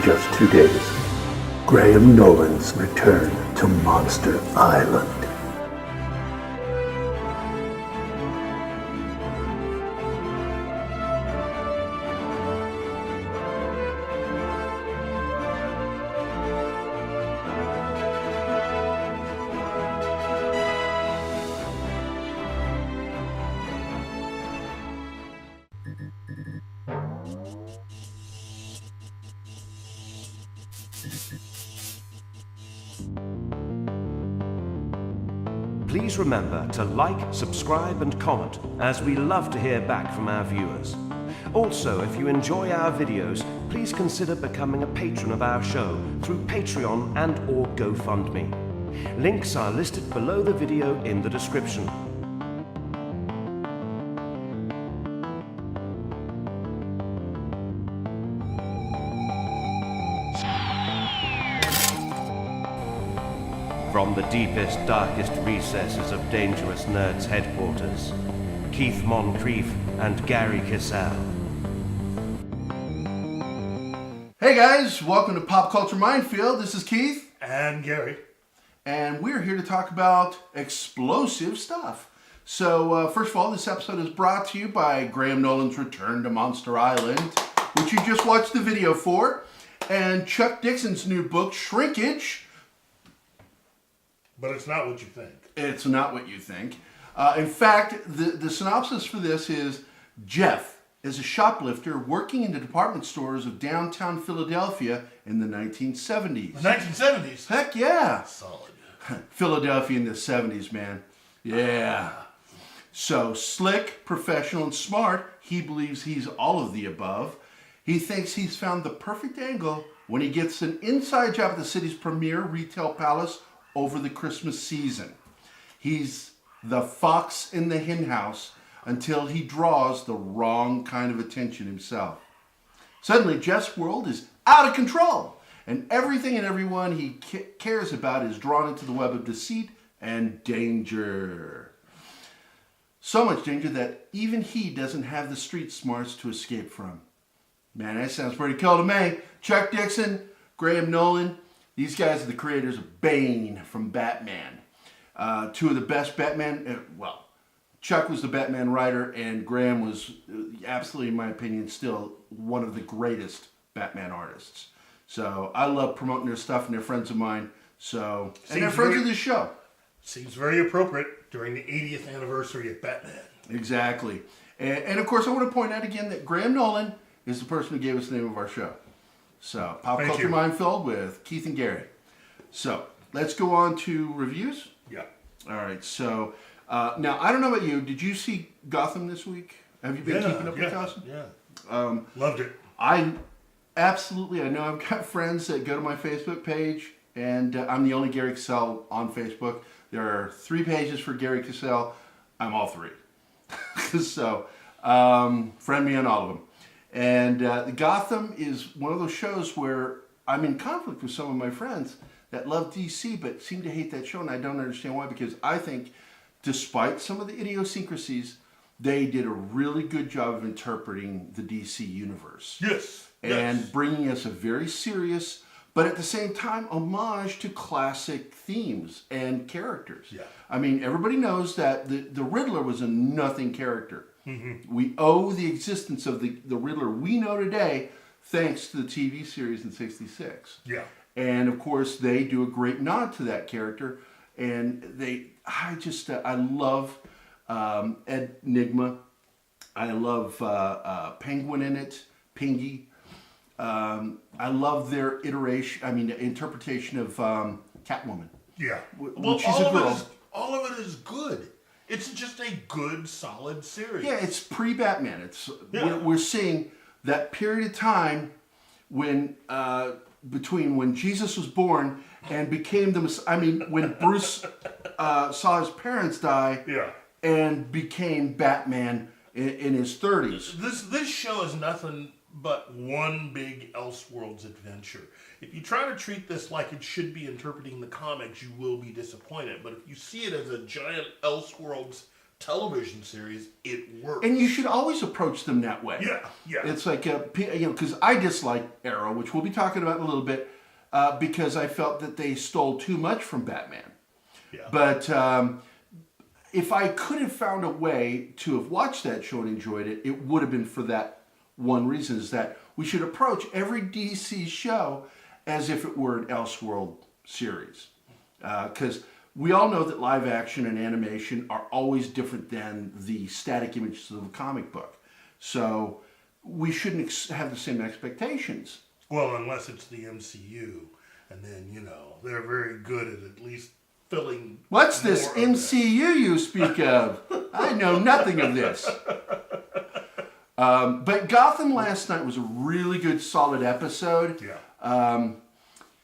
just 2 days. Graham Nolan's return to Monster Island. Please remember to like, subscribe and comment, as we love to hear back from our viewers. Also, if you enjoy our videos, please consider becoming a patron of our show through Patreon and or GoFundMe. Links are listed below the video in the description. From the deepest, darkest recesses of Dangerous Nerds headquarters, Keith Moncrief and Gerry Kissell. Hey guys, welcome to Pop Culture Minefield. This is Keith. And Gerry. And we're here to talk about explosive stuff. So, first of all, this episode is brought to you by Graham Nolan's Return to Monster Island, which you just watched the video for, and Chuck Dixon's new book, Shrinkage. But it's not what you think. It's not what you think. In fact, the synopsis for this is Jeff is a shoplifter working in the department stores of downtown Philadelphia in the 1970s. The 1970s? Heck yeah. Solid. Philadelphia in the 70s, man. Yeah. So, slick, professional, and smart, he believes he's all of the above. He thinks he's found the perfect angle when he gets an inside job at the city's premier retail palace over the Christmas season. He's the fox in the henhouse until he draws the wrong kind of attention himself. Suddenly, Jeff's world is out of control, and everything and everyone he cares about is drawn into the web of deceit and danger. So much danger that even he doesn't have the street smarts to escape from. Man, that sounds pretty cool to me. Chuck Dixon, Graham Nolan, these guys are the creators of Bane from Batman. Two of the best Batman, Chuck was the Batman writer, and Graham was absolutely, in my opinion, still one of the greatest Batman artists. So I love promoting their stuff, and they're friends of mine. So, and they're friends of this show. Seems very appropriate during the 80th anniversary of Batman. Exactly. And of course, I want to point out again that Graham Nolan is the person who gave us the name of our show. So, Pop Culture Minefield with Keith and Gerry. So, let's go on to reviews. Yeah. All right. So, now, I don't know about you. Did you see Gotham this week? Have you been keeping up with Gotham? Yeah. Loved it. I know I've got friends that go to my Facebook page, and I'm the only Gerry Kissell on Facebook. There are 3 pages for Gerry Kissell. I'm all 3. So, friend me on all of them. And Gotham is one of those shows where I'm in conflict with some of my friends that love DC but seem to hate that show, and I don't understand why, because I think despite some of the idiosyncrasies, they did a really good job of interpreting the DC universe. Yes. And bringing us a very serious, but at the same time, homage to classic themes and characters. Yeah. I mean, everybody knows that the Riddler was a nothing character. Mm-hmm. We owe the existence of the Riddler we know today thanks to the TV series in '66. Yeah. And of course, they do a great nod to that character. And I love Enigma. I love Penguin in it, Pingy. I love their interpretation of Catwoman. Yeah. Well, she's a girl. All of it is good. It's just a good, solid series. Yeah, it's pre-Batman. We're seeing that period of time when between when Jesus was born and became when Bruce saw his parents die, and became Batman in his 30s. This show is nothing but one big Elseworlds adventure. If you try to treat this like it should be interpreting the comics, you will be disappointed. But if you see it as a giant Elseworlds television series, it works. And you should always approach them that way. Yeah. It's like, because I dislike Arrow, which we'll be talking about in a little bit, because I felt that they stole too much from Batman. Yeah. But if I could have found a way to have watched that show and enjoyed it, it would have been for that one reason, is that we should approach every DC show as if it were an Elseworld series. Because we all know that live action and animation are always different than the static images of a comic book. So we shouldn't have the same expectations. Well, unless it's the MCU, and then, they're very good at least filling... What's this more of MCU you speak of? I know nothing of this. But Gotham last night was a really good, solid episode. Yeah.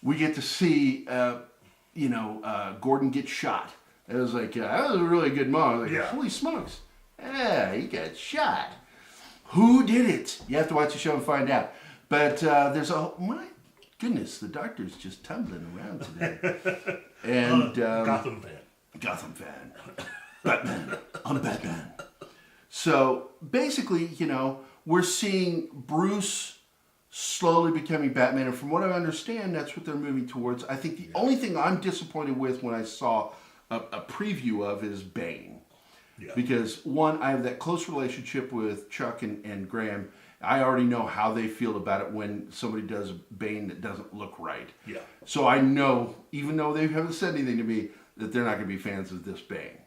We get to see, Gordon get shot. It was like, that was a really good moment. Like, holy smokes. Yeah, he got shot. Who did it? You have to watch the show and find out. But my goodness, the doctor's just tumbling around today. And Gotham fan. Gotham fan. Batman. I'm Batman. So basically, we're seeing Bruce slowly becoming Batman. And from what I understand, that's what they're moving towards. I think the only thing I'm disappointed with when I saw a preview of is Bane. Yeah. Because, one, I have that close relationship with Chuck and Graham. I already know how they feel about it when somebody does Bane that doesn't look right. Yeah. So I know, even though they haven't said anything to me, that they're not going to be fans of this Bane.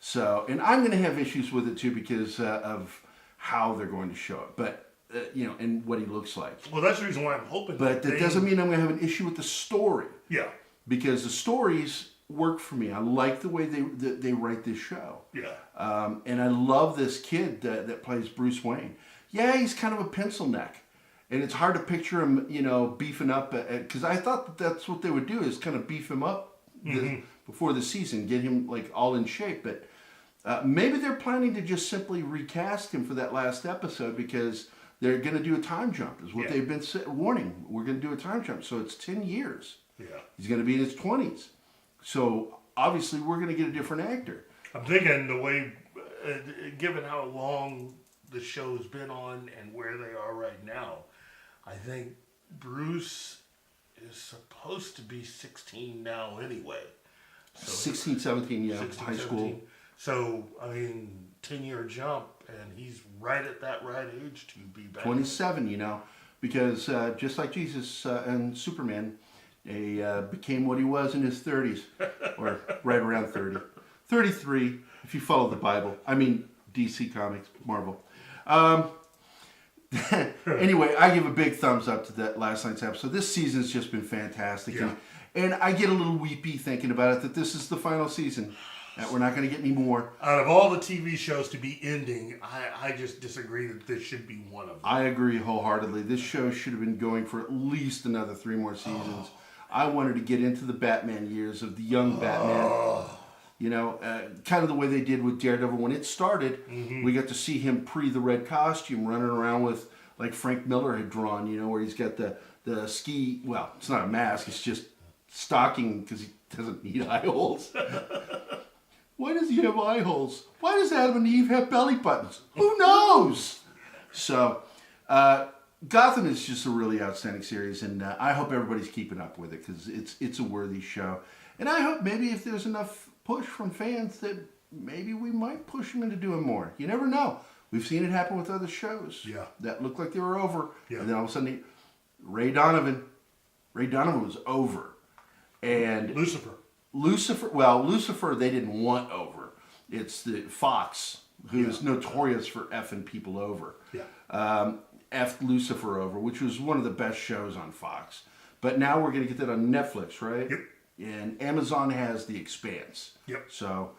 So, and I'm going to have issues with it too because of how they're going to show it. But, and what he looks like. Well, that's the reason why I'm hoping. But that doesn't mean I'm going to have an issue with the story. Yeah. Because the stories work for me. I like the way they write this show. Yeah. And I love this kid that plays Bruce Wayne. Yeah, he's kind of a pencil neck. And it's hard to picture him, beefing up. Because I thought that's what they would do, is kind of beef him up before the season, get him like all in shape. But maybe they're planning to just simply recast him for that last episode because they're going to do a time jump, is what they've been warning. We're going to do a time jump. So it's 10 years. Yeah. He's going to be in his 20s. So obviously we're going to get a different actor. I'm thinking the way, given how long the show's been on and where they are right now, I think Bruce is supposed to be 16 now anyway. So 16, 17, 16, high 17. school. So, 10-year jump, and he's right at that right age to be back. 27, because just like Jesus and Superman, he became what he was in his 30s, or right around 30. 33, if you follow the Bible. I mean, DC Comics, Marvel. Anyway, I give a big thumbs up to that last night's episode. This season's just been fantastic. Yeah. And I get a little weepy thinking about it, that this is the final season. That we're not going to get any more. Out of all the TV shows to be ending, I just disagree that this should be one of them. I agree wholeheartedly. This show should have been going for at least another 3 more seasons. I wanted to get into the Batman years of the young Batman. Kind of the way they did with Daredevil. When it started, we got to see him pre the red costume running around with, like Frank Miller had drawn, where he's got the ski, well, it's not a mask, it's just stocking because he doesn't need eye holes. Why does he have eye holes? Why does Adam and Eve have belly buttons? Who knows? So, Gotham is just a really outstanding series, and I hope everybody's keeping up with it because it's a worthy show. And I hope maybe if there's enough push from fans that maybe we might push them into doing more. You never know. We've seen it happen with other shows that looked like they were over, and then all of a sudden, Ray Donovan was over, and Lucifer, they didn't want over. It's the Fox, who's notorious for effing people over. Effed Lucifer over, which was one of the best shows on Fox. But now we're going to get that on Netflix, right? Yep. And Amazon has The Expanse. Yep. So